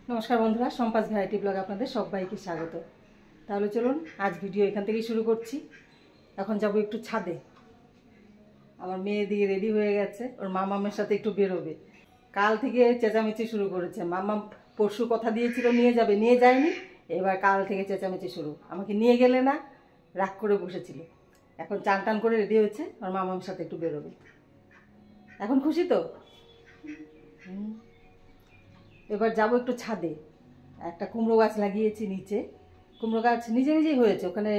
নমস্কার বন্ধুরা, সম্পাস variety blog আপনাদের সবাইকে স্বাগত। তাহলে চলুন আজ ভিডিও এখান থেকেই শুরু করছি। এখন যাব একটু ছাদে। আমার মেয়ে দিয়ে রেডি হয়ে গেছে, ওর মামামের সাথে একটু বেরোবে। কাল থেকে চেঁচামেচি শুরু করেছে। মামা পরশু কথা দিয়েছিল নিয়ে যাবে, নিয়ে যায়নি। এবার কাল থেকে চেঁচামেচি শুরু, আমাকে নিয়ে গেলে না, রাগ করে বসেছিল। এখন চান টান করে রেডি হয়েছে, ওর মামামের সাথে একটু বেরোবে। এখন খুশি তো? এবার যাব একটু ছাদে। একটা কুমড়ো গাছ লাগিয়েছি নিচে। কুমড়ো গাছ নিজে নিজেই হয়েছে, ওখানে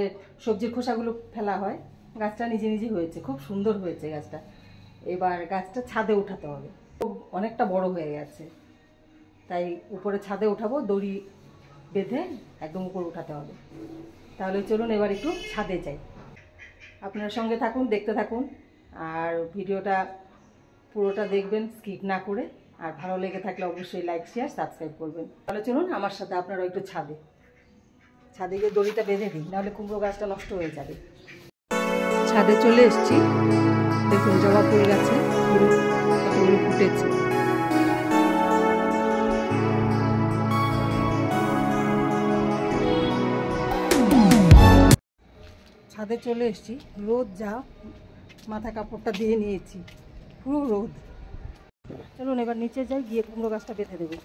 সবজির খোসাগুলো ফেলা হয়। গাছটা নিজে নিজেই হয়েছে, খুব সুন্দর হয়েছে গাছটা। এবার গাছটা ছাদে উঠাতে হবে, অনেকটা বড় হয়ে গেছে, তাই উপরে ছাদে উঠাবো। দড়ি বেঁধে একদম উপরে উঠাতে হবে। তাহলে চলুন এবার একটু ছাদে যাই। আপনার সঙ্গে থাকুন, দেখতে থাকুন, আর ভিডিওটা পুরোটা দেখবেন স্কিপ না করে। আর ভালো লেগে থাকলে অবশ্যই লাইক শেয়ার সাবস্ক্রাইব করবেন। তাহলে চলুন আমার সাথে আপনারা একটু ছাদে গিয়ে দড়িটা বেঁধে দিই, নাহলে কুমড়ো গাছটা নষ্ট হয়ে যাবে। ছাদে চলে এসেছি, দেখুন জবা ফুল গাছে কতগুলো ফুটেছে। ছাদে চলে এসেছি, রোদ যা, মাথা কাপড়টা দিয়ে নিয়েছি, পুরো রোদ। চলুন এবার নিচে যাই, গিয়ে কুমড়ো গাছটা বেঁধে দেবো।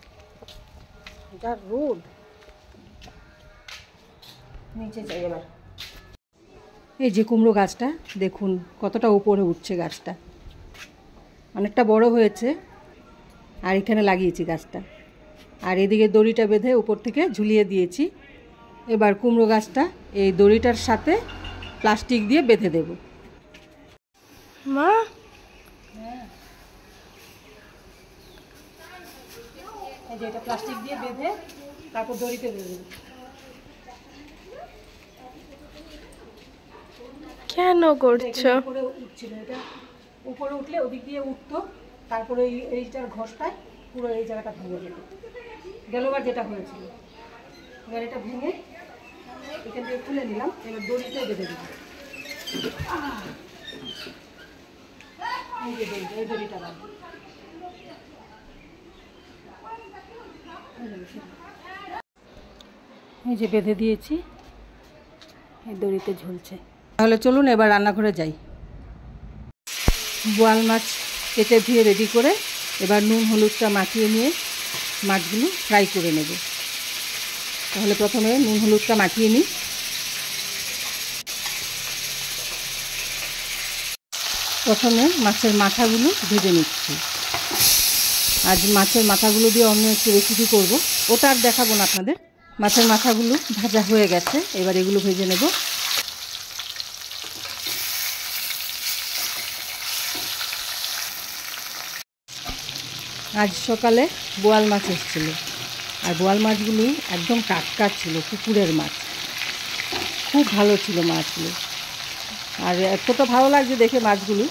যা রোদ, নিচে যাই এবার। এই যে কুমড়ো গাছটা দেখুন কতটা উপরে উঠছে, গাছটা অনেকটা বড় হয়েছে। আর এখানে লাগিয়েছি গাছটা, আর এদিকে দড়িটা বেঁধে উপর থেকে ঝুলিয়ে দিয়েছি। এবার কুমড়ো গাছটা এই দড়িটার সাথে প্লাস্টিক দিয়ে বেঁধে দেব। মা, এই যে এটা প্লাস্টিক দিয়ে বেঁধে তারপর দড়িতে বেঁধে দেব। কেন করছো? উপরে উঠছিল, এটা উপরে উঠলে ওদিক দিয়ে উঠতো, তারপরে এইটার ঘষটায় পুরো এই জায়গাটা ভেঙে যেত। গেলবার যেটা হয়েছিল, এবার এটা ভেঙে এখান থেকে খুলে নিলাম। এবার দড়িতে বেঁধে দেবো। এই যে দড়িটা, এই দড়িটা লাগবে। এই যে বেঁধে দিয়েছি, এই দড়িতে ঝুলছে। তাহলে চলুন এবার রান্নাঘরে যাই। বোয়াল মাছ কেটে ধুয়ে রেডি করে এবার নুন হলুদটা মাখিয়ে নিয়ে মাছগুলো ফ্রাই করে নেব। তাহলে প্রথমে নুন হলুদটা মাখিয়ে নিই। প্রথমে মাছের মাথাগুলো ভেজে নিচ্ছি। আজ মাছের মাথাগুলো দিয়ে অন্য একটু রেসিপি করব, ওটা আর দেখাবো না আপনাদের। মাছের মাথাগুলো ভাজা হয়ে গেছে, এবার এগুলো ভেজে নেব। আজ সকালে বোয়াল মাছ এসেছিল, আর বোয়াল মাছগুলো একদম টাটকা ছিল, পুকুরের মাছ, খুব ভালো ছিল মাছগুলো। আর এতটা ভালো লাগছে দেখে মাছগুলো,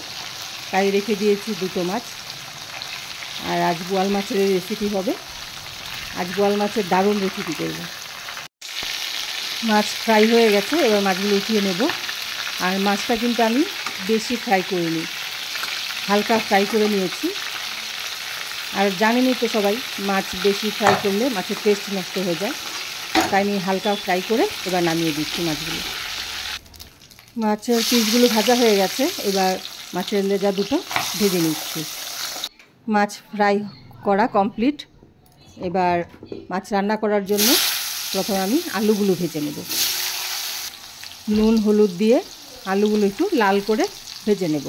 তাই রেখে দিয়েছি দুটো মাছ। আর আজ বোয়াল মাছের রেসিপি হবে। আজ বোয়াল মাছের দারুণ রেসিপি করব। মাছ ফ্রাই হয়ে গেছে, এবার মাছগুলো উঠিয়ে নেব। আর মাছটা কিন্তু আমি বেশি ফ্রাই করিনি, হালকা ফ্রাই করে নিয়েছি। আর জানেনই তো সবাই, মাছ বেশি ফ্রাই করলে মাছের টেস্ট নষ্ট হয়ে যায়, তাই আমি হালকা ফ্রাই করে এবার নামিয়ে দিচ্ছি মাছগুলো। মাছের পিসগুলো ভাজা হয়ে গেছে, এবার মাছের লেজা দুটো ভেজে নিচ্ছি। মাছ ফ্রাই করা কমপ্লিট। এবার মাছ রান্না করার জন্য প্রথমে আমি আলুগুলো ভেজে নেব। নুন হলুদ দিয়ে আলুগুলো একটু লাল করে ভেজে নেব।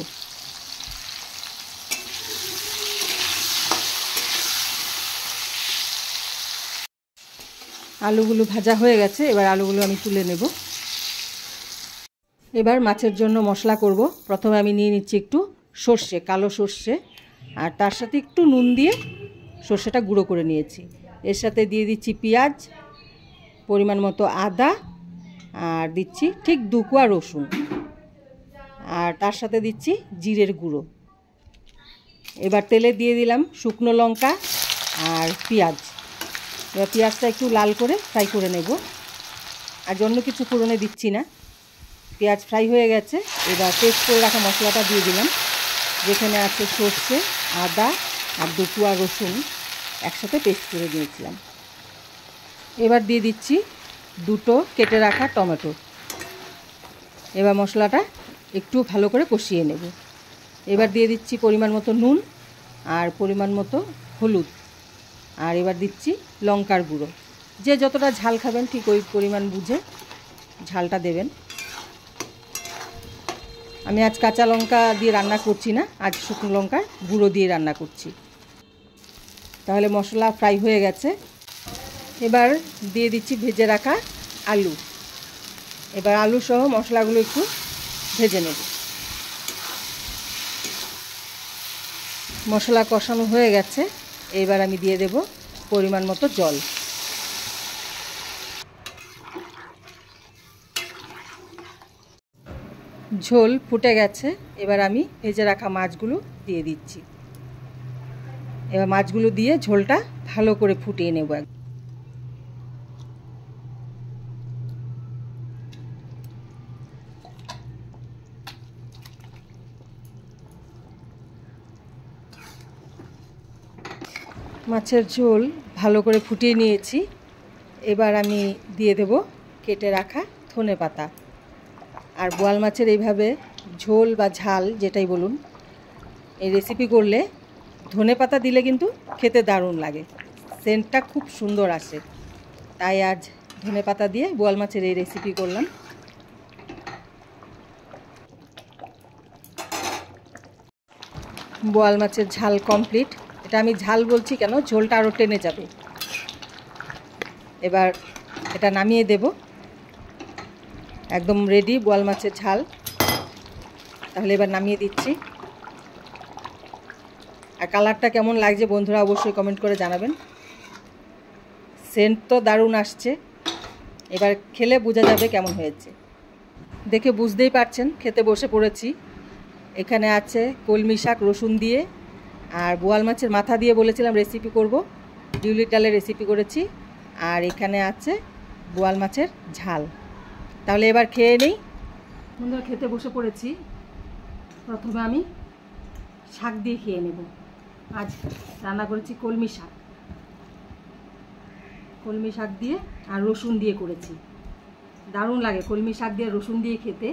আলুগুলো ভাজা হয়ে গেছে, এবার আলুগুলো আমি তুলে নেব। এবার মাছের জন্য মশলা করব। প্রথমে আমি নিয়ে নিচ্ছি একটু সর্ষে, কালো সর্ষে, আর তার সাথে একটু নুন দিয়ে সর্ষেটা গুঁড়ো করে নিয়েছি। এর সাথে দিয়ে দিচ্ছি পেঁয়াজ, পরিমাণ মতো আদা, আর দিচ্ছি ঠিক 2 কোয়া রসুন, আর তার সাথে দিচ্ছি জিরের গুঁড়ো। এবার তেলে দিয়ে দিলাম শুকনো লঙ্কা আর পেঁয়াজ। এবার পেঁয়াজটা একটু লাল করে ফ্রাই করে নেব, আর অন্য কিছু ফোড়নে দিচ্ছি না। পেঁয়াজ ফ্রাই হয়ে গেছে, এবার পেস্ট করে রাখা মশলাটা দিয়ে দিলাম, যেখানে আছে সর্ষে, আদা আর 2 কোয়া রসুন একসাথে পেস্ট করে দিয়েছিলাম। এবার দিয়ে দিচ্ছি 2টো কেটে রাখা টমেটো। এবার মশলাটা একটু ভালো করে কষিয়ে নেব। এবার দিয়ে দিচ্ছি পরিমাণ মতো নুন আর পরিমাণ মতো হলুদ, আর এবার দিচ্ছি লঙ্কার গুঁড়ো। যে যতটা ঝাল খাবেন ঠিক ওই পরিমাণ বুঝে ঝালটা দেবেন। আমি আজ কাঁচা লঙ্কা দিয়ে রান্না করছি না, আজ শুকনো লঙ্কার গুঁড়ো দিয়ে রান্না করছি। তাহলে মশলা ফ্রাই হয়ে গেছে। এবার দিয়ে দিচ্ছি ভেজে রাখা আলু। এবার আলু সহ মশলাগুলো একটু ভেজে নেব। মশলা কষানো হয়ে গেছে। এবার আমি দিয়ে দেব পরিমাণ মতো জল। ঝোল ফুটে গেছে। এবার আমি ভেজে রাখা মাছগুলো দিয়ে দিচ্ছি। এবার মাছগুলো দিয়ে ঝোলটা ভালো করে ফুটিয়ে নেব। মাছের ঝোল ভালো করে ফুটিয়ে নিয়েছি। এবার আমি দিয়ে দেব কেটে রাখা ধনেপাতা। আর বোয়াল মাছের এইভাবে ঝোল বা ঝাল যেটাই বলুন, এই রেসিপি করলে ধনেপাতা দিলে কিন্তু খেতে দারুণ লাগে, সেন্টটা খুব সুন্দর আসে। তাই আজ ধনেপাতা দিয়ে বোয়াল মাছের এই রেসিপি করলাম। বোয়াল মাছের ঝাল কমপ্লিট। এটা আমি ঝাল বলছি কেন, ঝোলটা আরও টেনে যাবে। এবার এটা নামিয়ে দেব। একদম রেডি বোয়াল মাছের ঝাল। তাহলে এবার নামিয়ে দিচ্ছি। আর কালারটা কেমন লাগছে বন্ধুরা অবশ্যই কমেন্ট করে জানাবেন। সেন্ট তো দারুণ আসছে। এবার খেলে বোঝা যাবে কেমন হয়েছে। দেখে বুঝতেই পারছেন খেতে বসে পড়েছি। এখানে আছে কলমি শাক রসুন দিয়ে, আর বোয়াল মাছের মাথা দিয়ে বলেছিলাম রেসিপি করব, বিউলির ডালের রেসিপি করেছি। আর এখানে আছে বোয়াল মাছের ঝাল। তাহলে এবার খেয়ে নেই। বন্ধুরা খেতে বসে পড়েছি। প্রথমে আমি শাক দিয়ে খেয়ে নেব। আজ রান্না করেছি কলমি শাক। কলমি শাক দিয়ে আর রসুন দিয়ে করেছি। দারুণ লাগে কলমি শাক দিয়ে রসুন দিয়ে খেতে,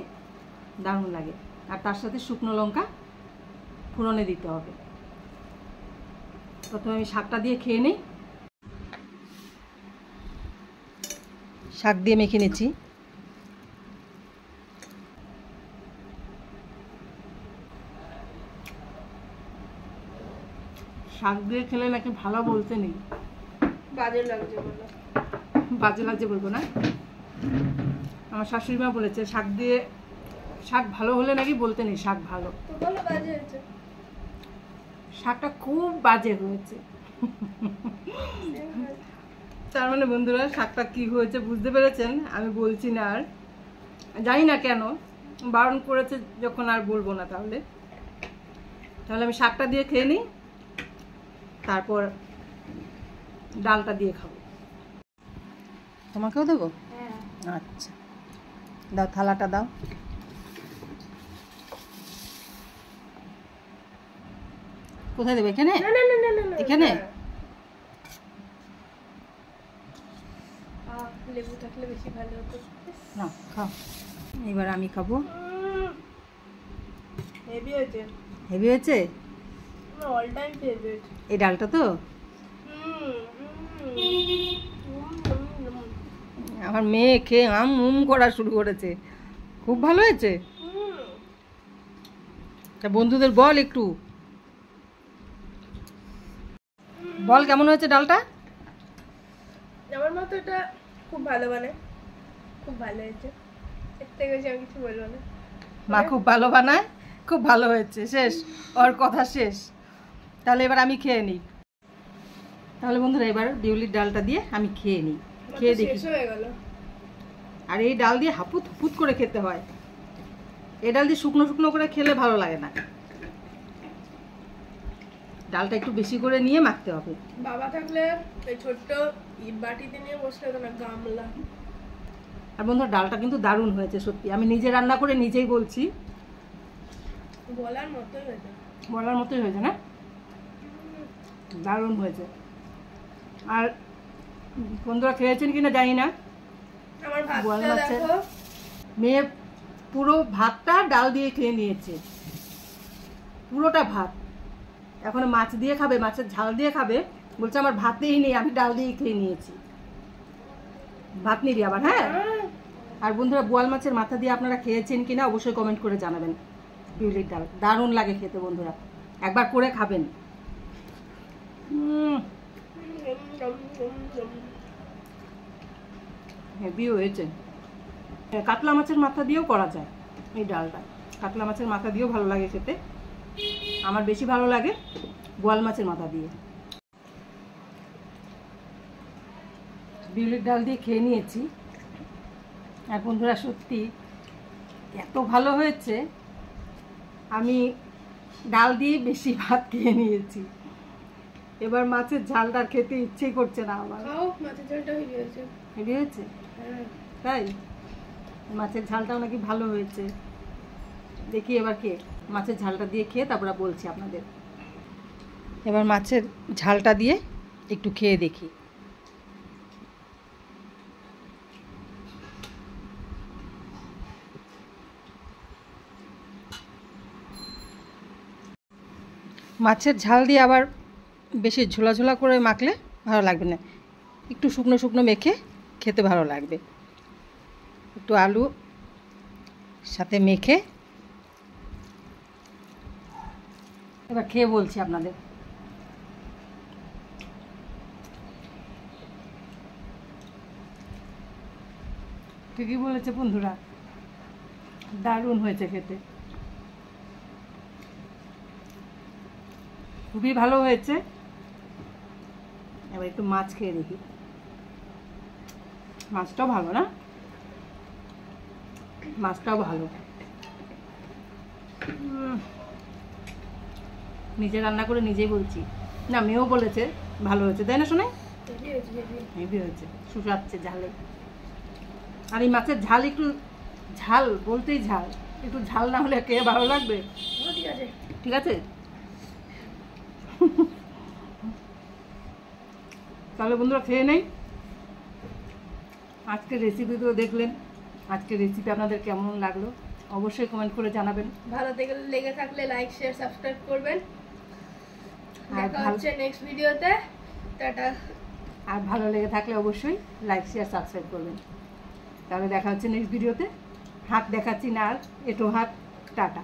দারুণ লাগে। আর তার সাথে শুকনো লঙ্কা ফোড়নে দিতে হবে। প্রথমে আমি শাকটা দিয়ে খেয়ে নিই। শাক দিয়ে মেখে নিচ্ছি। শাক দিয়ে খেলে নাকি ভালো বলতে নেই, বাজে লাগছে বলো। বাজে লাগছে বলবো না। আমার শাশুড়ি মা বলেছে শাক দিয়ে শাক ভালো হলে নাকি বলতে নেই শাক ভালো। তো বলো বাজে হয়েছে। শাকটা খুব বাজে হয়েছে। তার মানে বন্ধুরা শাকটা কি হয়েছে বুঝতে পেরেছেন। আমি বলছি না, আর জানি না কেন বারণ করেছে যখন, আর বলবো না। তাহলে আমি শাকটা দিয়ে খেয়ে নিই, তারপর ডালটা দিয়ে খাবো। তোমাকেও দেবো? আচ্ছা দাও, থালাটা দাও। কোথায় দেবে? এখানে? এখানে লেবু থাকলে বেশি ভালো হতো। না খাও। এবার আমি খাবো। হেভি হয়েছে। হেভি হয়েছে? অল টাইম ফেভারিট এই ডালটা তো আমার মেয়ে খেয়ে করা শুরু করেছে। খুব ভালো হয়েছে। তা বন্ধুদের বল একটু, বল কেমন হয়েছে ডালটা। আমার মতো এটা খুব ভালো বানায়, খুব ভালো হয়েছে। এর থেকে বেশি আমি কিছু বলবো না। মা খুব ভালো বানায়, খুব ভালো হয়েছে, শেষ, ওর কথা শেষ। তাহলে এবার আমি খেয়ে নিই। তাহলে বন্ধুরা এবার বিউলির ডালটা দিয়ে আমি খেয়ে নিই, খেয়ে দেখি। শেষ হয়ে গেল। আর এই ডাল দিয়ে হাপুত হুপুত করে খেতে হয়। এই ডাল দিয়ে শুকনো শুকনো করে খেলে ভালো লাগে না। ডালটা একটু বেশি করে নিয়ে মাখতে হবে। বাবা থাকলে এই ছোট্ট বাটিতে নিয়ে বসলে হতো না, গামলা। আর বন্ধুরা ডালটা কিন্তু দারুণ হয়েছে সত্যি। আমি নিজে রান্না করে নিজেই বলছি, বলার মতোই হয়েছে। বলার মতোই হয়েছে না? দারুণ হয়েছে। আর বন্ধুরা খেয়েছেন কিনা জানি না। আমার বোয়াল ভাতটা মাছের দেখো। মেয়ে পুরো ভাতটা ডাল দিয়ে খেয়ে নিয়েছে, পুরোটা ভাত। এখন মাছ দিয়ে খাবে, মাছের ঝাল দিয়ে খাবে, বলছে আমার ভাতেই নেই, আমি ডাল দিয়ে খেয়ে নিয়েছি। ভাত নিবি আবার? হ্যাঁ। আর বন্ধুরা বোয়াল মাছের মাথা দিয়ে আপনারা খেয়েছেন কিনা অবশ্যই কমেন্ট করে জানাবেন। বিউলির ডাল দারুণ লাগে খেতে বন্ধুরা, একবার করে খাবেন। হেভি হয়েছে। কাতলা মাছের মাথা দিয়েও করা যায় এই ডালটা, কাতলা মাছের মাথা দিয়েও ভালো লাগে খেতে। আমার বেশি ভালো লাগে বোয়াল মাছের মাথা দিয়ে। বিউলির ডাল দিয়ে খেয়ে নিয়েছি, আর বন্ধুরা সত্যি এত ভালো হয়েছে, আমি ডাল দিয়ে বেশি ভাত খেয়ে নিয়েছি। এবার মাছের ঝালটা খেতে ইচ্ছেই করছে না আমার। মাছের ঝালটা হেভি হয়েছে। হেভি হয়েছে? তাই মাছের ঝালটাও নাকি ভালো হয়েছে। দেখি এবার খেয়ে, মাছের ঝালটা দিয়ে খেয়ে তারপরে বলছি আপনাদের। এবার মাছের ঝালটা দিয়ে একটু খেয়ে দেখি। মাছের ঝাল দিয়ে আবার বেশি ঝোলা ঝোলা করে মাখলে ভালো লাগবে না, একটু শুকনো শুকনো মেখে খেতে ভালো লাগবে। একটু আলু সাথে মেখে এবার খেয়ে বলছি আপনাদের। ঠিকই বলেছে বন্ধুরা, দারুণ হয়েছে খেতে, খুবই ভালো হয়েছে। এবার একটু মাছ খেয়ে দেখি। মাছটাও ভালো না? মাছটাও ভালো। নিজে রান্না করে নিজেই বলছি, না মেয়েও বলেছে ভালো হয়েছে, তাই না শোনাই? হেভি হয়েছে, শুষাচ্ছে ঝালে। আর এই মাছের ঝাল একটু ঝাল বলতেই ঝাল, একটু ঝাল না হলে কে ভালো লাগবে? ঠিক আছে। তাহলে বন্ধুরা খেয়ে নেই। আজকের রেসিপি তো দেখলেন, আজকের রেসিপি আপনাদের কেমন লাগলো অবশ্যই কমেন্ট করে জানাবেন। ভালো লেগে থাকলে লাইক শেয়ার সাবস্ক্রাইব করবেন। দেখা হচ্ছে নেক্সট ভিডিওতে। টাটা। আর ভালো লেগে থাকলে অবশ্যই লাইক শেয়ার সাবস্ক্রাইব করবেন। তাহলে দেখা হচ্ছে নেক্সট ভিডিওতে। হাত দেখাচ্ছি না আর, এটো হাত। টাটা।